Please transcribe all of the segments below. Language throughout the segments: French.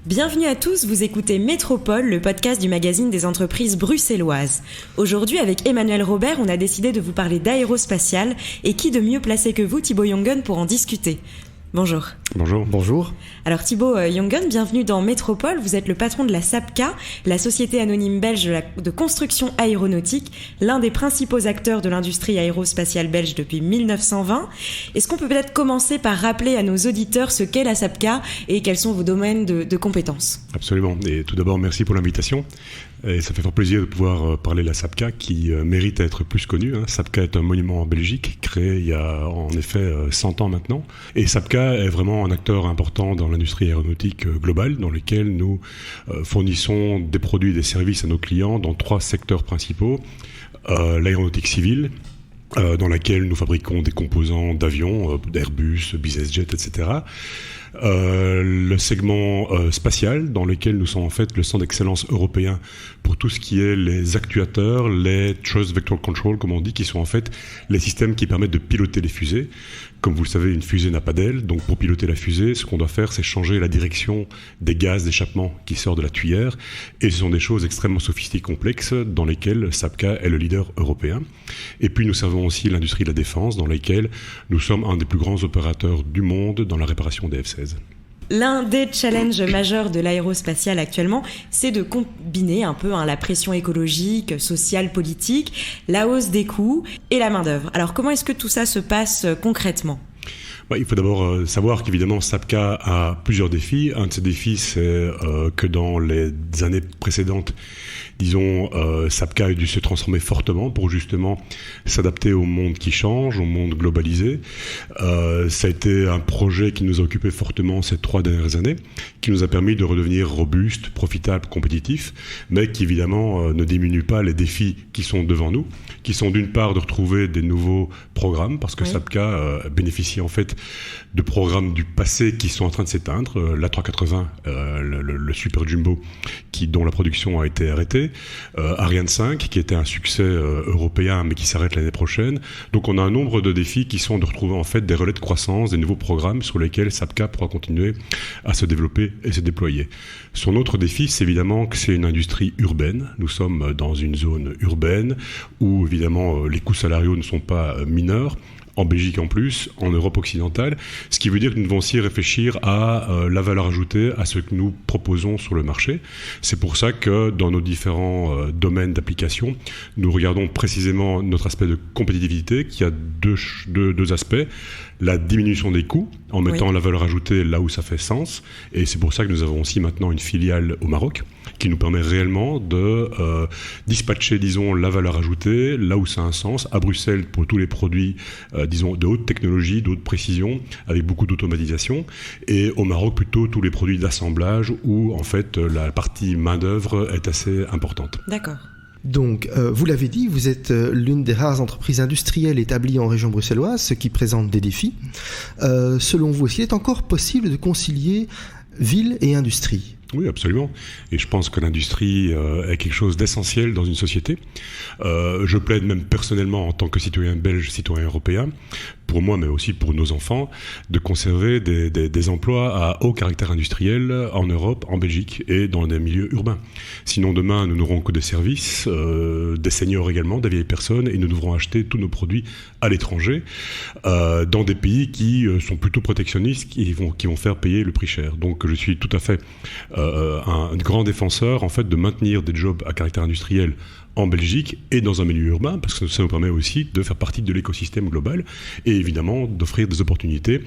Bienvenue à tous, vous écoutez Métropole, le podcast du magazine des entreprises bruxelloises. Aujourd'hui, avec Emmanuel Robert, on a décidé de vous parler d'aérospatiale et qui de mieux placé que vous, Thibaut Jongen, pour en discuter. Bonjour. Bonjour. Bonjour. Alors Thibaut Jongen, bienvenue dans Métropole. Vous êtes le patron de la SAPCA, la société anonyme belge de construction aéronautique, l'un des principaux acteurs de l'industrie aérospatiale belge depuis 1920. Est-ce qu'on peut peut-être commencer par rappeler à nos auditeurs ce qu'est la SAPCA et quels sont vos domaines de compétences ? Absolument. Et tout d'abord, merci pour l'invitation. Et ça fait fort plaisir de pouvoir parler de la SAPCA qui mérite à être plus connue. SAPCA est un monument en Belgique, créé il y a en effet 100 ans maintenant. Et SAPCA est vraiment un acteur important dans l'industrie aéronautique globale, dans lequel nous fournissons des produits et des services à nos clients dans 3 secteurs principaux. L'aéronautique civile, dans laquelle nous fabriquons des composants d'avions, d'Airbus, BusinessJet, etc. Le segment spatial, dans lequel nous sommes en fait le centre d'excellence européen pour tout ce qui est les actuateurs, les Thrust Vector Control, comme on dit, qui sont en fait les systèmes qui permettent de piloter les fusées. Comme vous le savez, une fusée n'a pas d'aile, donc pour piloter la fusée, ce qu'on doit faire, c'est changer la direction des gaz d'échappement qui sortent de la tuyère. Et ce sont des choses extrêmement sophistiquées, complexes, dans lesquelles SAPCA est le leader européen. Et puis nous servons aussi l'industrie de la défense, dans laquelle nous sommes un des plus grands opérateurs du monde dans la réparation des F-16. L'un des challenges majeurs de l'aérospatiale actuellement, c'est de combiner un peu la pression écologique, sociale, politique, la hausse des coûts et la main-d'œuvre. Alors comment est-ce que tout ça se passe concrètement ? Il faut d'abord savoir qu'évidemment SAPCA a plusieurs défis. Un de ces défis, c'est que dans les années précédentes, disons, SAPCA a dû se transformer fortement pour justement s'adapter au monde qui change, au monde globalisé. Ça a été un projet qui nous a occupé fortement ces 3 dernières années, qui nous a permis de redevenir robuste, profitable, compétitif, mais qui évidemment ne diminue pas les défis qui sont devant nous, qui sont d'une part de retrouver des nouveaux programmes, parce que SAPCA bénéficie en fait de programmes du passé qui sont en train de s'éteindre, l'A380, le Super Jumbo, dont la production a été arrêtée, Ariane 5, qui était un succès européen, mais qui s'arrête l'année prochaine. Donc on a un nombre de défis qui sont de retrouver en fait des relais de croissance, des nouveaux programmes sur lesquels SAPCA pourra continuer à se développer et se déployer. Son autre défi, c'est évidemment que c'est une industrie urbaine. Nous sommes dans une zone urbaine où évidemment les coûts salariaux ne sont pas mineurs. En Belgique en plus, en Europe occidentale, ce qui veut dire que nous devons aussi réfléchir à la valeur ajoutée, à ce que nous proposons sur le marché. C'est pour ça que dans nos différents domaines d'application, nous regardons précisément notre aspect de compétitivité qui a deux aspects. La diminution des coûts en mettant la valeur ajoutée là où ça fait sens. Et c'est pour ça que nous avons aussi maintenant une filiale au Maroc qui nous permet réellement de dispatcher, disons, la valeur ajoutée là où ça a un sens, à Bruxelles pour tous les produits, disons, de haute technologie, de haute précision, avec beaucoup d'automatisation, et au Maroc plutôt tous les produits d'assemblage où en fait la partie main-d'œuvre est assez importante. D'accord. Donc, vous l'avez dit, vous êtes l'une des rares entreprises industrielles établies en région bruxelloise, ce qui présente des défis. Selon vous, est-ce qu'il est encore possible de concilier ville et industrie ? Oui, absolument. Et je pense que l'industrie est quelque chose d'essentiel dans une société. Je plaide même personnellement en tant que citoyen belge, citoyen européen, pour moi mais aussi pour nos enfants, de conserver des emplois à haut caractère industriel en Europe, en Belgique et dans des milieux urbains. Sinon demain nous n'aurons que des services, des seniors également, des vieilles personnes, et nous devrons acheter tous nos produits à l'étranger, dans des pays qui sont plutôt protectionnistes, qui vont faire payer le prix cher. Donc je suis tout à fait un grand défenseur en fait de maintenir des jobs à caractère industriel en Belgique et dans un milieu urbain, parce que ça nous permet aussi de faire partie de l'écosystème global et évidemment d'offrir des opportunités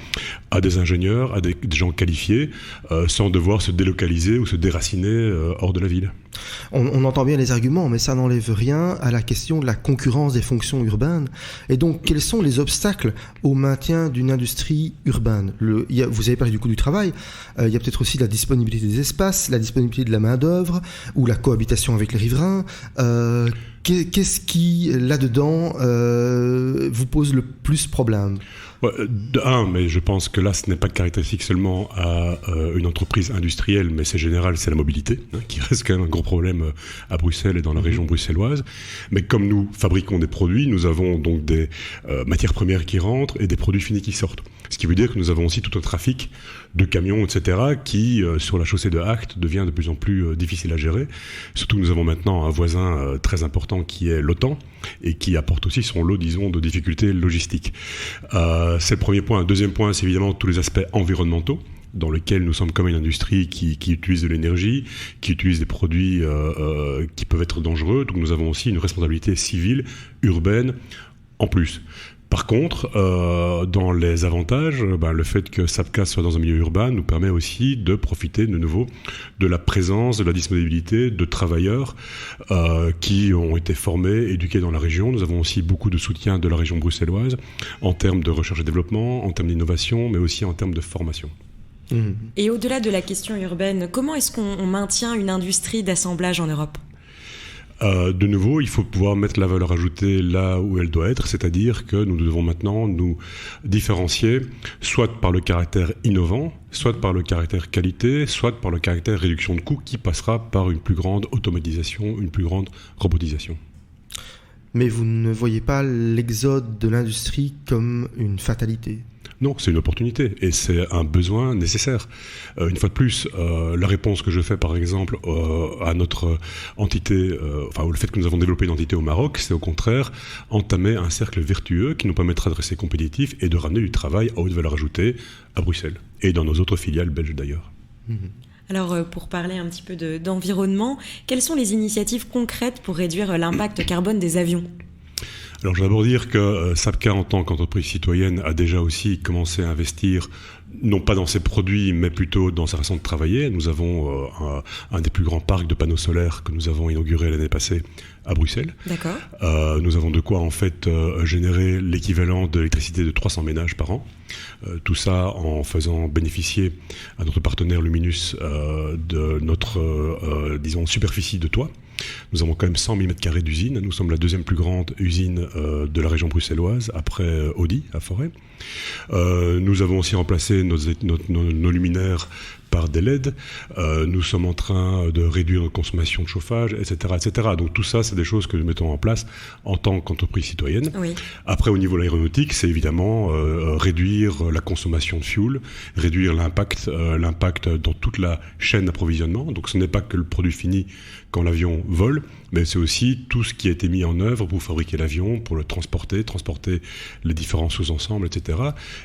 à des ingénieurs, à des gens qualifiés, sans devoir se délocaliser ou se déraciner hors de la ville. On entend bien les arguments, mais ça n'enlève rien à la question de la concurrence des fonctions urbaines. Et donc, quels sont les obstacles au maintien d'une industrie urbaine ? Vous avez parlé du coût du travail, il y a peut-être aussi la disponibilité des espaces, la disponibilité de la main-d'œuvre ou la cohabitation avec les riverains. Qu'est-ce qui, là-dedans, vous pose le plus problème ? Mais je pense que là, ce n'est pas caractéristique seulement à une entreprise industrielle, mais c'est général, c'est la mobilité, qui reste quand même un gros problème à Bruxelles et dans la région bruxelloise. Mais comme nous fabriquons des produits, nous avons donc des matières premières qui rentrent et des produits finis qui sortent. Ce qui veut dire que nous avons aussi tout un trafic de camions, etc., qui, sur la chaussée de Hacht, devient de plus en plus difficile à gérer. Surtout que nous avons maintenant un voisin très important qui est l'OTAN, et qui apporte aussi son lot, disons, de difficultés logistiques. C'est le premier point. Deuxième point, c'est évidemment tous les aspects environnementaux, dans lequel nous sommes comme une industrie qui utilise de l'énergie, qui utilise des produits qui peuvent être dangereux. Donc nous avons aussi une responsabilité civile, urbaine, en plus. Par contre, dans les avantages, le fait que SAPCA soit dans un milieu urbain nous permet aussi de profiter de nouveau de la présence, de la disponibilité de travailleurs qui ont été formés, éduqués dans la région. Nous avons aussi beaucoup de soutien de la région bruxelloise en termes de recherche et développement, en termes d'innovation, mais aussi en termes de formation. Et au-delà de la question urbaine, comment est-ce qu'on maintient une industrie d'assemblage en Europe ? De nouveau, il faut pouvoir mettre la valeur ajoutée là où elle doit être, c'est-à-dire que nous devons maintenant nous différencier, soit par le caractère innovant, soit par le caractère qualité, soit par le caractère réduction de coûts qui passera par une plus grande automatisation, une plus grande robotisation. Mais vous ne voyez pas l'exode de l'industrie comme une fatalité ? Non, c'est une opportunité et c'est un besoin nécessaire. Une fois de plus, la réponse que je fais par exemple à notre entité, au fait que nous avons développé une entité au Maroc, c'est au contraire entamer un cercle vertueux qui nous permettra de rester compétitifs et de ramener du travail à haute valeur ajoutée à Bruxelles et dans nos autres filiales belges d'ailleurs. Alors, pour parler un petit peu d'environnement, quelles sont les initiatives concrètes pour réduire l'impact carbone des avions ? Alors, je vais d'abord dire que SAPCA, en tant qu'entreprise citoyenne, a déjà aussi commencé à investir, non pas dans ses produits, mais plutôt dans sa façon de travailler. Nous avons un des plus grands parcs de panneaux solaires que nous avons inauguré l'année passée à Bruxelles. D'accord. Nous avons de quoi, en fait, générer l'équivalent de l'électricité de 300 ménages par an. Tout ça en faisant bénéficier à notre partenaire Luminus de notre, superficie de toit. Nous avons quand même 100 000 m² d'usine. Nous sommes la deuxième plus grande usine de la région bruxelloise, après Audi, à Forêt. Nous avons aussi remplacé nos luminaires par des LED. Nous sommes en train de réduire notre consommation de chauffage, etc., etc. Donc tout ça, c'est des choses que nous mettons en place en tant qu'entreprise citoyenne. Oui. Après, au niveau de l'aéronautique, c'est évidemment réduire la consommation de fuel, réduire l'impact dans toute la chaîne d'approvisionnement. Donc ce n'est pas que le produit fini quand l'avion vole, mais c'est aussi tout ce qui a été mis en œuvre pour fabriquer l'avion, pour le transporter les différents sous-ensembles, etc.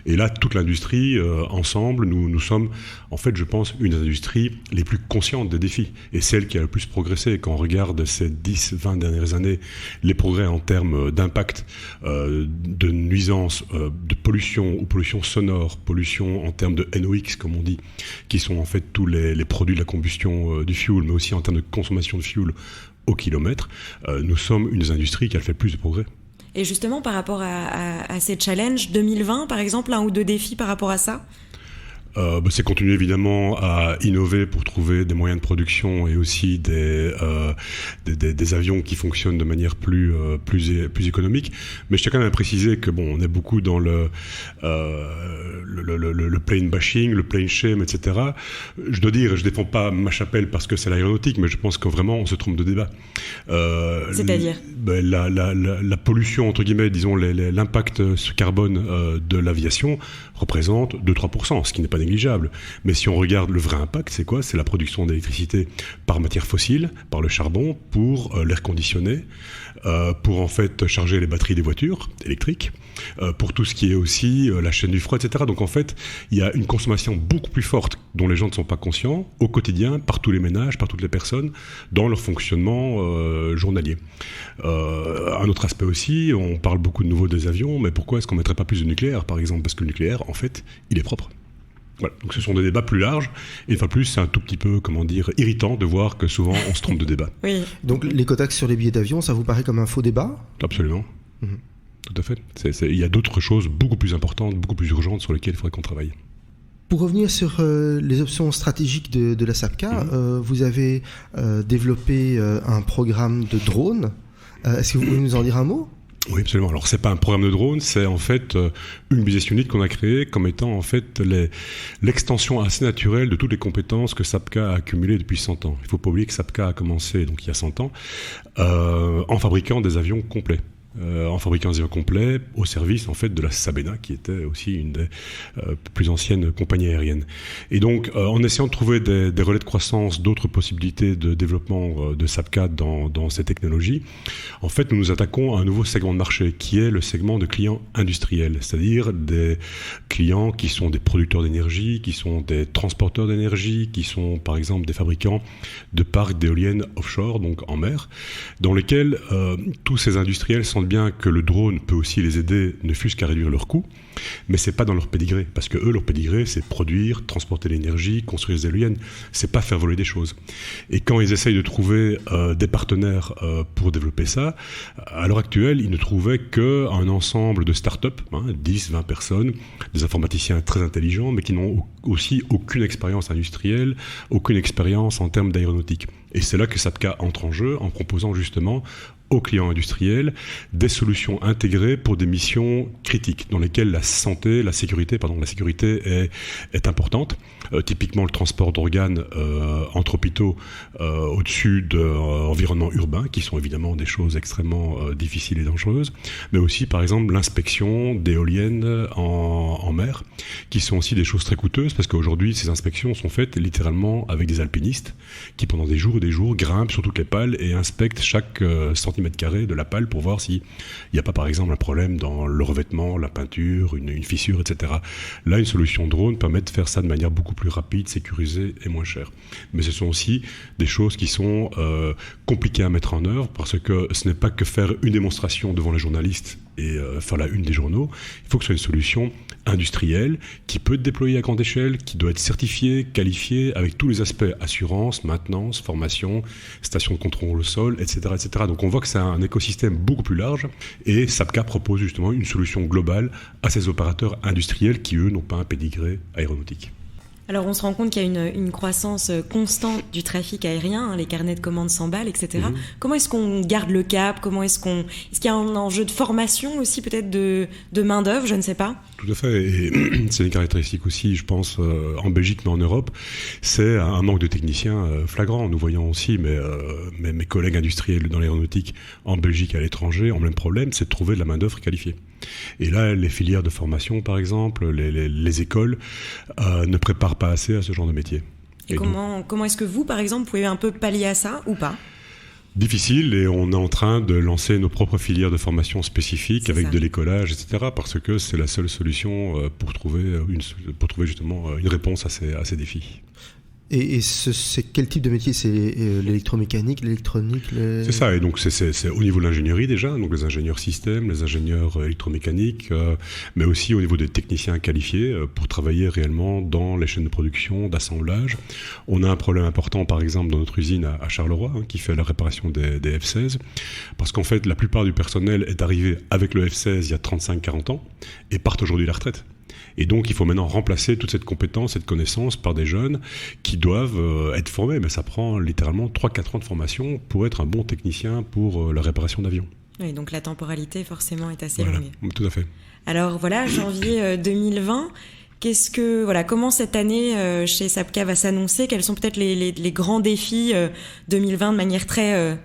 Et là, toute l'industrie, ensemble, nous sommes, en fait, je pense, une des industries les plus conscientes des défis et celle qui a le plus progressé. Quand on regarde ces 10-20 dernières années, les progrès en termes d'impact, de nuisances, de pollution ou pollution sonore, pollution en termes de NOx, comme on dit, qui sont en fait tous les produits de la combustion du fuel, mais aussi en termes de consommation de fuel au kilomètre, nous sommes une des industries qui a fait le plus de progrès. Et justement, par rapport à ces challenges, 2020, par exemple, 1 ou 2 défis par rapport à ça ? C'est continuer évidemment à innover pour trouver des moyens de production et aussi des avions qui fonctionnent de manière plus économique. Mais je tiens quand même à préciser que on est beaucoup dans le plane bashing, le plane shame, etc. Je dois dire, je défends pas ma chapelle parce que c'est l'aéronautique, mais je pense que vraiment on se trompe de débat. C'est-à-dire la pollution, entre guillemets, disons l'impact carbone de l'aviation représente 2-3%, ce qui n'est pas négligeable. Mais si on regarde le vrai impact, c'est quoi ? C'est la production d'électricité par matière fossile, par le charbon, pour l'air conditionné, pour en fait charger les batteries des voitures électriques, pour tout ce qui est aussi la chaîne du froid, etc. Donc en fait, il y a une consommation beaucoup plus forte dont les gens ne sont pas conscients au quotidien, par tous les ménages, par toutes les personnes, dans leur fonctionnement journalier. Un autre aspect aussi, on parle beaucoup de nouveau des avions, mais pourquoi est-ce qu'on ne mettrait pas plus de nucléaire, par exemple ? Parce que le nucléaire, en fait, il est propre. Voilà. Donc ce sont des débats plus larges, et une fois de plus, c'est un tout petit peu, irritant de voir que souvent on se trompe de débat. Oui. Donc l'écotaxe sur les billets d'avion, ça vous paraît comme un faux débat ? Absolument. Tout à fait. Il y a d'autres choses beaucoup plus importantes, beaucoup plus urgentes sur lesquelles il faudrait qu'on travaille. Pour revenir sur les options stratégiques de la SAPCA, vous avez développé un programme de drones. Est-ce que vous pouvez nous en dire un mot ? Oui, absolument. Alors, c'est pas un programme de drone, c'est en fait une business unit qu'on a créée comme étant en fait l'extension assez naturelle de toutes les compétences que SAPCA a accumulées depuis 100 ans. Il faut pas oublier que SAPCA a commencé donc il y a 100 ans en fabriquant des avions complets. en fabriquant des avions complets au service en fait de la Sabena, qui était aussi une des plus anciennes compagnies aériennes. Et donc, en essayant de trouver des relais de croissance, d'autres possibilités de développement de SAPCA dans ces technologies, en fait, nous nous attaquons à un nouveau segment de marché qui est le segment de clients industriels, c'est-à-dire des clients qui sont des producteurs d'énergie, qui sont des transporteurs d'énergie, qui sont par exemple des fabricants de parcs d'éoliennes offshore, donc en mer, dans lesquels tous ces industriels sentent bien que le drone peut aussi les aider, ne fût-ce qu'à réduire leurs coûts, mais c'est pas dans leur pédigré, parce que eux, leur pédigré, c'est produire, transporter l'énergie, construire des éoliennes, c'est pas faire voler des choses. Et quand ils essayent de trouver des partenaires pour développer ça, à l'heure actuelle, ils ne trouvaient qu'un ensemble de start-up, 10, 20 personnes, des informaticiens très intelligents, mais qui n'ont aussi aucune expérience industrielle, aucune expérience en termes d'aéronautique. Et c'est là que SAPCA entre en jeu, en proposant justement aux clients industriels des solutions intégrées pour des missions critiques dans lesquelles la sécurité est importante. Typiquement le transport d'organes entre hôpitaux au-dessus d'environnements urbains, qui sont évidemment des choses extrêmement difficiles et dangereuses, mais aussi par exemple l'inspection d'éoliennes en mer, qui sont aussi des choses très coûteuses, parce qu'aujourd'hui ces inspections sont faites littéralement avec des alpinistes qui pendant des jours et des jours grimpent sur toutes les pales et inspectent chaque centimètre carré de la pale pour voir s'il n'y a pas par exemple un problème dans le revêtement, la peinture, une fissure, etc. Là, une solution drone permet de faire ça de manière beaucoup plus rapide, sécurisée et moins chère. Mais ce sont aussi des choses qui sont compliquées à mettre en œuvre, parce que ce n'est pas que faire une démonstration devant les journalistes et faire la une des journaux. Il faut que ce soit une solution industrielle qui peut être déployée à grande échelle, qui doit être certifiée, qualifiée, avec tous les aspects assurance, maintenance, formation, station de contrôle au sol, etc., etc. Donc on voit que c'est un écosystème beaucoup plus large, et SAPCA propose justement une solution globale à ces opérateurs industriels qui, eux, n'ont pas un pédigré aéronautique. Alors on se rend compte qu'il y a une croissance constante du trafic aérien, les carnets de commandes s'emballent, etc. Comment est-ce qu'on garde le cap ? Est-ce qu'il y a un enjeu de formation aussi, peut-être de main-d'œuvre, je ne sais pas ? Tout à fait, et c'est une caractéristique aussi, je pense, en Belgique, mais en Europe, c'est un manque de techniciens flagrant. Nous voyons aussi, mes collègues industriels dans l'aéronautique en Belgique et à l'étranger ont le même problème, c'est de trouver de la main-d'œuvre qualifiée. Et là, les filières de formation, par exemple, les écoles ne préparent pas assez à ce genre de métier. Et comment est-ce que vous, par exemple, pouvez un peu pallier à ça ou pas ? Difficile, et on est en train de lancer nos propres filières de formation spécifiques avec de l'écolage, etc., parce que c'est la seule solution pour trouver justement une réponse à ces défis. Et c'est quel type de métier ? C'est l'électromécanique, l'électronique C'est ça, et donc c'est au niveau de l'ingénierie déjà, donc les ingénieurs systèmes, les ingénieurs électromécaniques, mais aussi au niveau des techniciens qualifiés pour travailler réellement dans les chaînes de production, d'assemblage. On a un problème important, par exemple, dans notre usine à Charleroi, qui fait la réparation des F-16, parce qu'en fait, la plupart du personnel est arrivé avec le F-16 il y a 35-40 ans, et partent aujourd'hui à la retraite. Et donc, il faut maintenant remplacer toute cette compétence, cette connaissance par des jeunes qui doivent être formés. Mais ça prend littéralement 3-4 ans de formation pour être un bon technicien pour la réparation d'avions. Oui, donc la temporalité, forcément, est assez longue. Tout à fait. Alors voilà, janvier 2020, comment cette année chez SAPCA va s'annoncer ? Quels sont peut-être les grands défis 2020 de manière très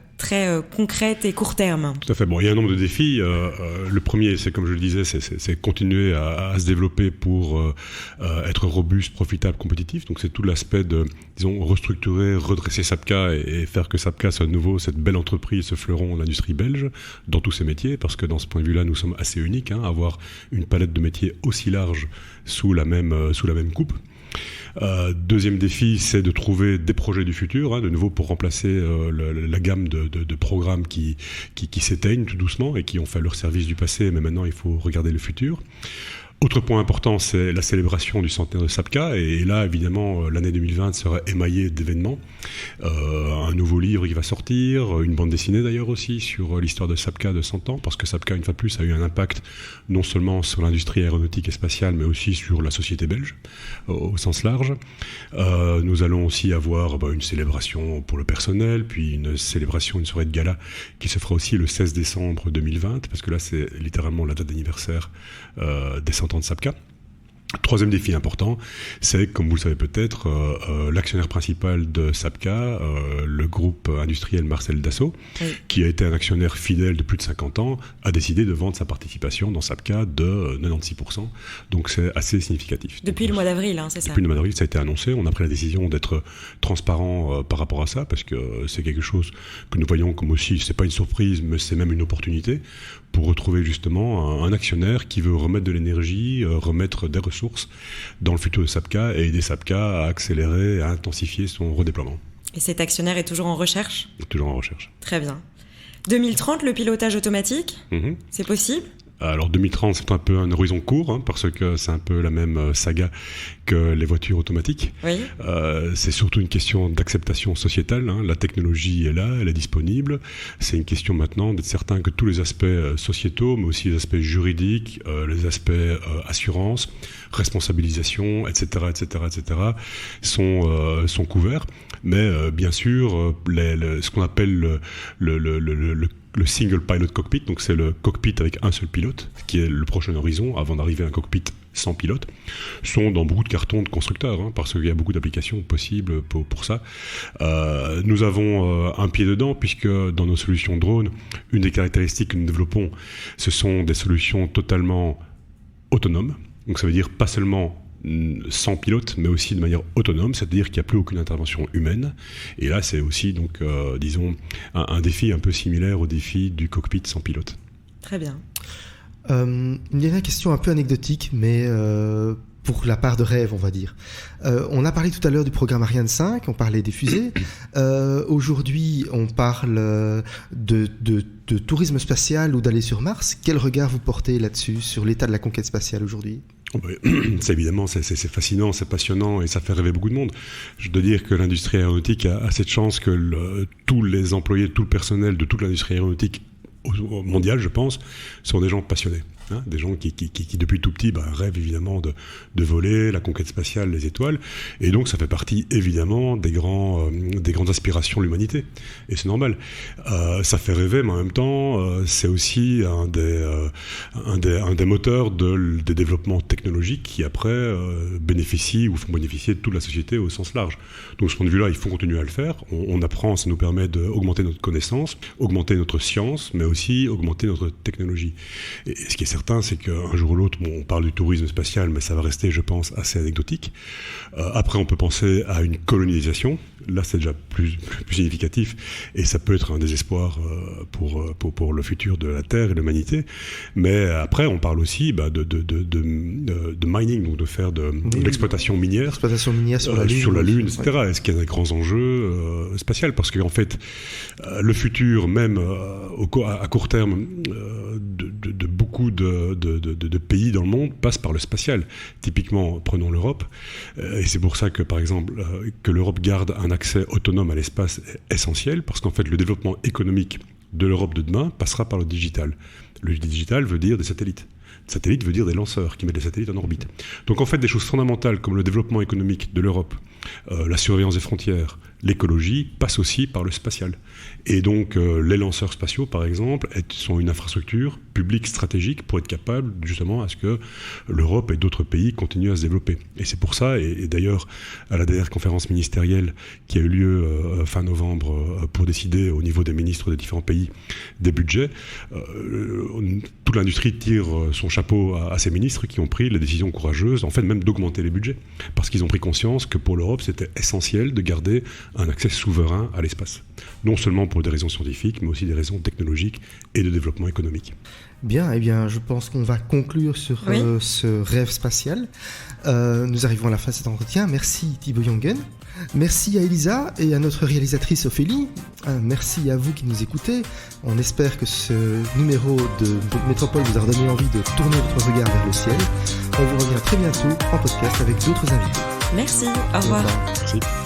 concrète et court terme. Tout à fait. Bon, il y a un nombre de défis. Le premier, c'est comme je le disais, c'est continuer à se développer pour être robuste, profitable, compétitif. Donc c'est tout l'aspect de, restructurer, redresser SAPCA et faire que SAPCA soit de nouveau cette belle entreprise, ce fleuron de l'industrie belge dans tous ses métiers, parce que dans ce point de vue-là, nous sommes assez uniques, avoir une palette de métiers aussi large sous la même coupe. Deuxième défi, c'est de trouver des projets du futur, de nouveau pour remplacer la gamme de programmes qui s'éteignent tout doucement et qui ont fait leur service du passé, mais maintenant il faut regarder le futur. Autre point important, c'est la célébration du centenaire de SAPCA, et là, évidemment, l'année 2020 sera émaillée d'événements. Un nouveau livre qui va sortir, une bande dessinée d'ailleurs aussi, sur l'histoire de SAPCA de 100 ans, parce que SAPCA, une fois de plus, a eu un impact non seulement sur l'industrie aéronautique et spatiale, mais aussi sur la société belge, au sens large. Nous allons aussi avoir une célébration pour le personnel, puis une soirée de gala, qui se fera aussi le 16 décembre 2020, parce que là, c'est littéralement la date d'anniversaire des 100 ans de SAPCA. Troisième défi important, c'est, comme vous le savez peut-être, l'actionnaire principal de Sapka, le groupe industriel Marcel Dassault, qui a été un actionnaire fidèle de plus de 50 ans, a décidé de vendre sa participation dans Sapka de 96%. Donc c'est assez significatif. Depuis le mois d'avril, c'est ça? Depuis le mois d'avril, ça a été annoncé. On a pris la décision d'être transparent par rapport à ça, parce que c'est quelque chose que nous voyons comme aussi, c'est pas une surprise, mais c'est même une opportunité pour retrouver justement un actionnaire qui veut remettre de l'énergie, remettre des ressources dans le futur de Sapka et aider Sapka à accélérer, à intensifier son redéploiement. Et cet actionnaire est toujours en recherche? Toujours en recherche. Très bien. 2030, le pilotage automatique, c'est possible? Alors 2030, c'est un peu un horizon court, parce que c'est un peu la même saga que les voitures automatiques. Oui. C'est surtout une question d'acceptation sociétale. La technologie est là, elle est disponible. C'est une question maintenant d'être certain que tous les aspects sociétaux, mais aussi les aspects juridiques, les aspects assurance, responsabilisation, etc., sont couverts. Mais bien sûr, ce qu'on appelle le single pilot cockpit, donc c'est le cockpit avec un seul pilote, qui est le prochain horizon avant d'arriver à un cockpit sans pilote, sont dans beaucoup de cartons de constructeurs, parce qu'il y a beaucoup d'applications possibles pour ça. Nous avons un pied dedans, puisque dans nos solutions drone, une des caractéristiques que nous développons, ce sont des solutions totalement autonomes. Donc ça veut dire pas seulement sans pilote, mais aussi de manière autonome, c'est-à-dire qu'il n'y a plus aucune intervention humaine. Et là, c'est aussi, donc, disons, un défi un peu similaire au défi du cockpit sans pilote. Très bien. Une dernière question un peu anecdotique, mais pour la part de rêve, on va dire. On a parlé tout à l'heure du programme Ariane 5, on parlait des fusées. Aujourd'hui, on parle de tourisme spatial ou d'aller sur Mars. Quel regard vous portez là-dessus, sur l'état de la conquête spatiale aujourd'hui ? C'est évidemment, c'est fascinant, c'est passionnant et ça fait rêver beaucoup de monde. Je dois dire que l'industrie aéronautique a cette chance que tous les employés, tout le personnel de toute l'industrie aéronautique mondiale, je pense, sont des gens passionnés. Des gens qui depuis tout petit rêvent évidemment de voler, la conquête spatiale, les étoiles, et donc ça fait partie évidemment des grandes aspirations de l'humanité, et c'est normal. Ça fait rêver, mais en même temps c'est aussi un des moteurs des développements technologiques qui après bénéficient ou font bénéficier de toute la société au sens large. Donc de ce point de vue-là, il faut continuer à le faire. On apprend, ça nous permet d'augmenter notre connaissance, augmenter notre science, mais aussi augmenter notre technologie. Et ce qui est certain, c'est qu'un jour ou l'autre, on parle du tourisme spatial, mais ça va rester, je pense, assez anecdotique. Après, on peut penser à une colonisation. Là, c'est déjà plus significatif, et ça peut être un désespoir pour le futur de la Terre et de l'humanité. Mais après, on parle aussi de mining, donc de faire de l'exploitation minière. L'exploitation minière sur la Lune, etc. Est-ce qu'il y a des grands enjeux spatials ? Parce qu'en fait, le futur, même à court terme, de beaucoup de pays dans le monde passe par le spatial. Typiquement, prenons l'Europe. Et c'est pour ça que, par exemple, que l'Europe garde un accès autonome à l'espace est essentiel, parce qu'en fait, le développement économique de l'Europe de demain passera par le digital. Le digital veut dire des satellites. Satellite veut dire des lanceurs qui mettent des satellites en orbite. Donc en fait, des choses fondamentales comme le développement économique de l'Europe, la surveillance des frontières, l'écologie, passent aussi par le spatial. Et donc les lanceurs spatiaux, par exemple, sont une infrastructure publique stratégique pour être capable justement à ce que l'Europe et d'autres pays continuent à se développer. Et c'est pour ça, et d'ailleurs à la dernière conférence ministérielle qui a eu lieu fin novembre pour décider au niveau des ministres des différents pays des budgets, toute l'industrie tire son chapeau à ces ministres qui ont pris les décisions courageuses, en fait même d'augmenter les budgets, parce qu'ils ont pris conscience que pour l'Europe c'était essentiel de garder un accès souverain à l'espace, non seulement pour des raisons scientifiques, mais aussi des raisons technologiques et de développement économique. Bien, je pense qu'on va conclure sur ce rêve spatial. Nous arrivons à la fin de cet entretien. Merci Thibaut Jongen. Merci à Elisa et à notre réalisatrice Ophélie. Merci à vous qui nous écoutez. On espère que ce numéro de Métropole vous a donné envie de tourner votre regard vers le ciel. On vous revient très bientôt en podcast avec d'autres invités. Merci, au revoir. Merci.